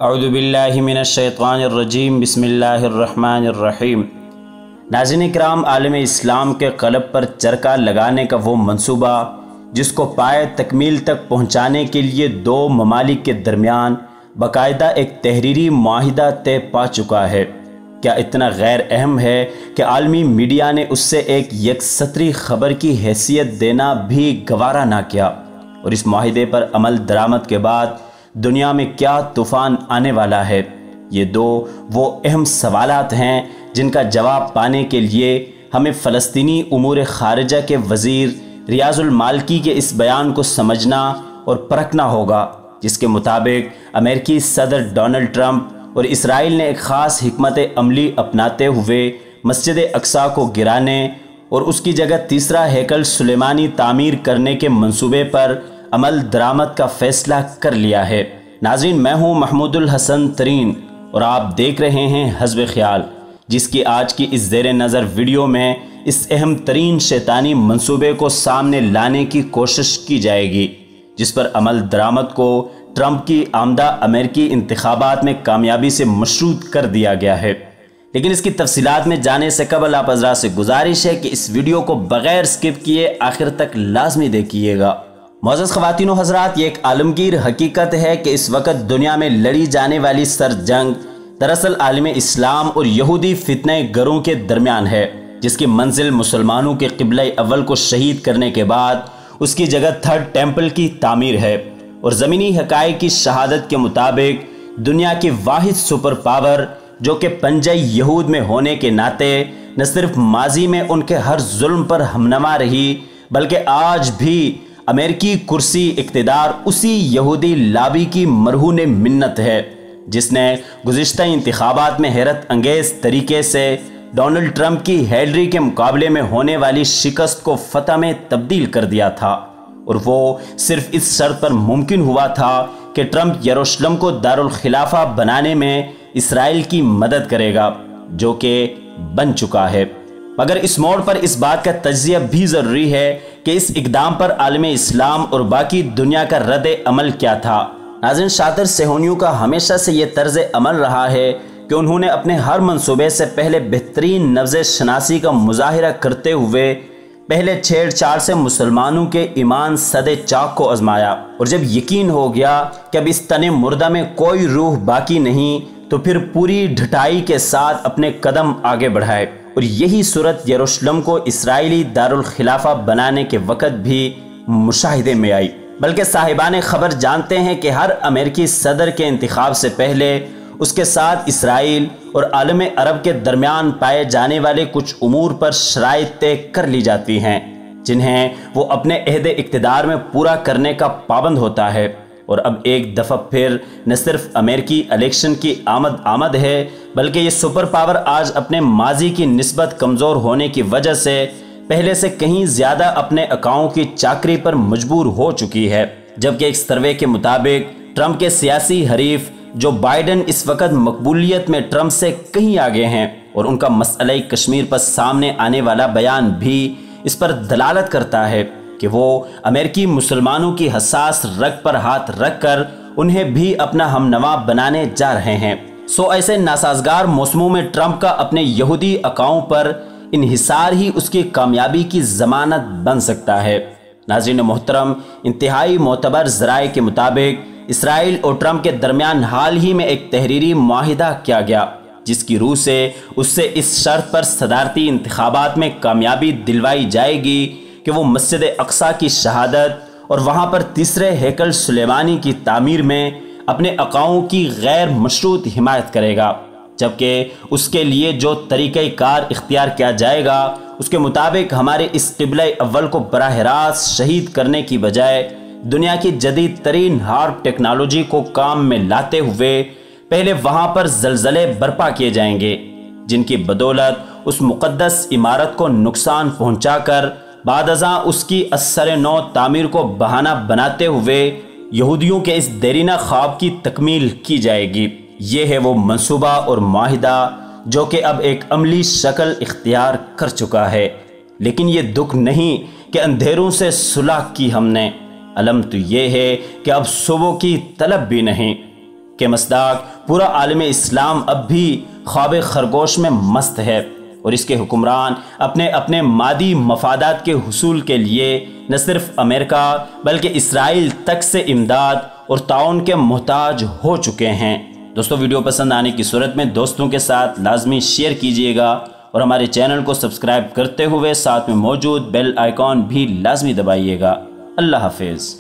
اعوذ باللہ من الشیطان الرجیم بسم اللہ الرحمن الرحیم۔ ناظرین کرام، عالم اسلام کے قلب پر چرکا لگانے کا وہ منصوبہ جس کو پائے تکمیل تک پہنچانے کے لیے دو ممالک کے درمیان باقاعدہ ایک تحریری معاہدہ طے پا چکا ہے، کیا اتنا غیر اہم ہے کہ عالمی میڈیا نے اس سے ایک یک سطری خبر کی حیثیت دینا بھی گوارا نہ کیا؟ اور اس معاہدے پر عمل درآمد کے بعد دنیا میں کیا طوفان آنے والا ہے؟ یہ دو وہ اہم سوالات ہیں جن کا جواب پانے کے لیے ہمیں فلسطینی امور خارجہ کے وزیر ریاض المالکی کے اس بیان کو سمجھنا اور پرکھنا ہوگا، جس کے مطابق امریکی صدر ڈونلڈ ٹرمپ اور اسرائیل نے ایک خاص حکمت عملی اپناتے ہوئے مسجد اقصیٰ کو گرانے اور اس کی جگہ تیسرا ہیکل سلیمانی تعمیر کرنے کے منصوبے پر عمل درآمد کا فیصلہ کر لیا ہے۔ ناظرین، میں ہوں محمود الحسن ترین اور آپ دیکھ رہے ہیں حزب خیال، جس کی آج کی اس زیر نظر ویڈیو میں اس اہم ترین شیطانی منصوبے کو سامنے لانے کی کوشش کی جائے گی، جس پر عمل درآمد کو ٹرمپ کی آمدہ امریکی انتخابات میں کامیابی سے مشروط کر دیا گیا ہے۔ لیکن اس کی تفصیلات میں جانے سے قبل آپ حضرات سے گزارش ہے کہ اس ویڈیو کو بغیر سکپ کیے آخر تک لازمی دیکھیے گا۔ معزز خواتین و حضرات، یہ ایک عالمگیر حقیقت ہے کہ اس وقت دنیا میں لڑی جانے والی سر جنگ دراصل عالم اسلام اور یہودی فتنہ گروں کے درمیان ہے، جس کی منزل مسلمانوں کے قبلہ اول کو شہید کرنے کے بعد اس کی جگہ تھرڈ ٹیمپل کی تعمیر ہے، اور زمینی حقائق کی شہادت کے مطابق دنیا کی واحد سپر پاور جو کہ پنجہ یہود میں ہونے کے ناطے نہ صرف ماضی میں ان کے ہر ظلم پر ہمنوا رہی بلکہ آج بھی امریکی کرسی اقتدار اسی یہودی لابی کی مرہون منت ہے، جس نے گزشتہ انتخابات میں حیرت انگیز طریقے سے ڈونلڈ ٹرمپ کی ہیلری کے مقابلے میں ہونے والی شکست کو فتح میں تبدیل کر دیا تھا، اور وہ صرف اس شرط پر ممکن ہوا تھا کہ ٹرمپ یروشلم کو دارالخلافہ بنانے میں اسرائیل کی مدد کرے گا، جو کہ بن چکا ہے۔ مگر اس موڑ پر اس بات کا تجزیہ بھی ضروری ہے کہ اس اقدام پر عالم اسلام اور باقی دنیا کا رد عمل کیا تھا۔ ناظرین، شاطر صہیونیوں کا ہمیشہ سے یہ طرز عمل رہا ہے کہ انہوں نے اپنے ہر منصوبے سے پہلے بہترین نبض شناسی کا مظاہرہ کرتے ہوئے پہلے چھیڑ چھاڑ سے مسلمانوں کے ایمان صد چاک کو آزمایا، اور جب یقین ہو گیا کہ اب اس تن مردہ میں کوئی روح باقی نہیں تو پھر پوری ڈھٹائی کے ساتھ اپنے قدم آگے بڑھائے، اور یہی صورت یروشلم کو اسرائیلی دارالخلافہ بنانے کے وقت بھی مشاہدے میں آئی۔ بلکہ صاحبان خبر جانتے ہیں کہ ہر امریکی صدر کے انتخاب سے پہلے اس کے ساتھ اسرائیل اور عالم عرب کے درمیان پائے جانے والے کچھ امور پر شرائط طے کر لی جاتی ہیں، جنہیں وہ اپنے عہد اقتدار میں پورا کرنے کا پابند ہوتا ہے۔ اور اب ایک دفعہ پھر نہ صرف امریکی الیکشن کی آمد ہے بلکہ یہ سپر پاور آج اپنے ماضی کی نسبت کمزور ہونے کی وجہ سے پہلے سے کہیں زیادہ اپنے اکاؤں کی چاکری پر مجبور ہو چکی ہے، جبکہ ایک سروے کے مطابق ٹرمپ کے سیاسی حریف جو بائیڈن اس وقت مقبولیت میں ٹرمپ سے کہیں آگے ہیں، اور ان کا مسئلہ کشمیر پر سامنے آنے والا بیان بھی اس پر دلالت کرتا ہے کہ وہ امریکی مسلمانوں کی حساس رگ پر ہاتھ رکھ کر انہیں بھی اپنا ہم نوا بنانے جا رہے ہیں۔ ایسے ناسازگار موسموں میں ٹرمپ کا اپنے یہودی اکاؤں پر انحصار ہی اس کی کامیابی کی ضمانت بن سکتا ہے۔ ناظرین محترم، انتہائی معتبر ذرائع کے مطابق اسرائیل اور ٹرمپ کے درمیان حال ہی میں ایک تحریری معاہدہ کیا گیا، جس کی روح سے اس شرط پر صدارتی انتخابات میں کامیابی دلوائی جائے گی کہ وہ مسجد اقصیٰ کی شہادت اور وہاں پر تیسرے ہیکل سلیمانی کی تعمیر میں اپنے اقاؤں کی غیر مشروط حمایت کرے گا، جبکہ اس کے لیے جو طریقہ کار اختیار کیا جائے گا اس کے مطابق ہمارے اس قبلہ اول کو براہ راست شہید کرنے کی بجائے دنیا کی جدید ترین ہارپ ٹیکنالوجی کو کام میں لاتے ہوئے پہلے وہاں پر زلزلے برپا کیے جائیں گے، جن کی بدولت اس مقدس عمارت کو نقصان پہنچا کر بعد ازاں اس کی اثر نو تعمیر کو بہانہ بناتے ہوئے یہودیوں کے اس دیرینہ خواب کی تکمیل کی جائے گی۔ یہ ہے وہ منصوبہ اور معاہدہ جو کہ اب ایک عملی شکل اختیار کر چکا ہے۔ لیکن یہ دکھ نہیں کہ اندھیروں سے صلح کی ہم نے، علم تو یہ ہے کہ اب صبح کی طلب بھی نہیں۔ کے مصداق پورا عالم اسلام اب بھی خواب خرگوش میں مست ہے، اور اس کے حکمران اپنے مادی مفادات کے حصول کے لیے نہ صرف امریکہ بلکہ اسرائیل تک سے امداد اور تعاون کے محتاج ہو چکے ہیں۔ دوستو، ویڈیو پسند آنے کی صورت میں دوستوں کے ساتھ لازمی شیئر کیجئے گا، اور ہمارے چینل کو سبسکرائب کرتے ہوئے ساتھ میں موجود بیل آئیکن بھی لازمی دبائیے گا۔ اللہ حافظ۔